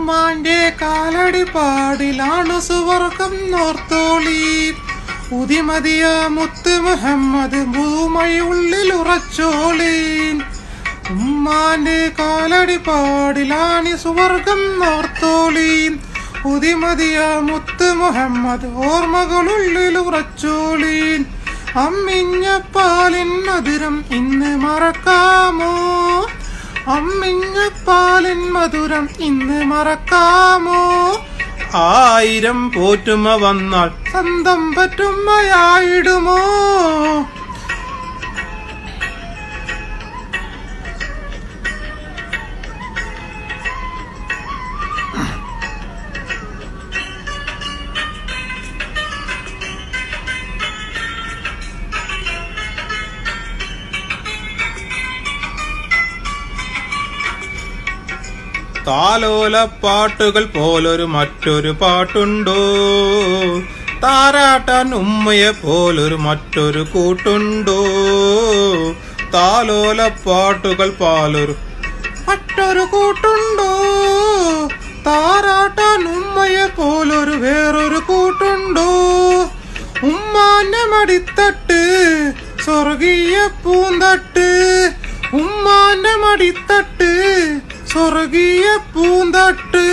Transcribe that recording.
ഉമ്മാന്റെ കാലടി പാടിലാണ് സുവർഗം നോർത്തോളി. ഉദിമതിയ മുത്ത് മുഹമ്മദ് ഭൂമയുള്ളിൽ ഉറച്ചോളീൻ. ഉമ്മാന്റെ കാലടി പാടിലാണ് സുവർഗം നോർത്തോളീൻ. ഉദിമതിയ മുത്ത് മുഹമ്മദ് ഓർമ്മകളുള്ളിൽ ഉറച്ചോളീൻ. അമ്മിഞ്ഞ പാലിൻ മധുരം ഇന്ന് മറക്കാമോ? അമ്മിഞ്ഞ പാലിൻ മധുരം ഇന്ന് മറക്കാമോ? 1000 പോറ്റുമ വന്നാൽ സ്വന്തം പറ്റുമ്മയായിടുമോ? താലോല പാട്ടുകൾ പോലൊരു മറ്റൊരു പാട്ടുണ്ടോ? താരാട്ടാൻ ഉമ്മയെ പോലൊരു മറ്റൊരു കൂട്ടുണ്ടോ? താലോല പാട്ടുകൾ പോലൊരു മറ്റൊരു കൂട്ടുണ്ടോ? താരാട്ടാൻ ഉമ്മയെ പോലൊരു വേറൊരു കൂട്ടുണ്ടോ? ഉമ്മാന്റെ മടിത്തട്ട് സ്വർഗീയ പൂന്തട്ട്. ഉമ്മാന്റെ മടിത്തട്ട് സ്വർഗീയ പൂന്തട്ട്.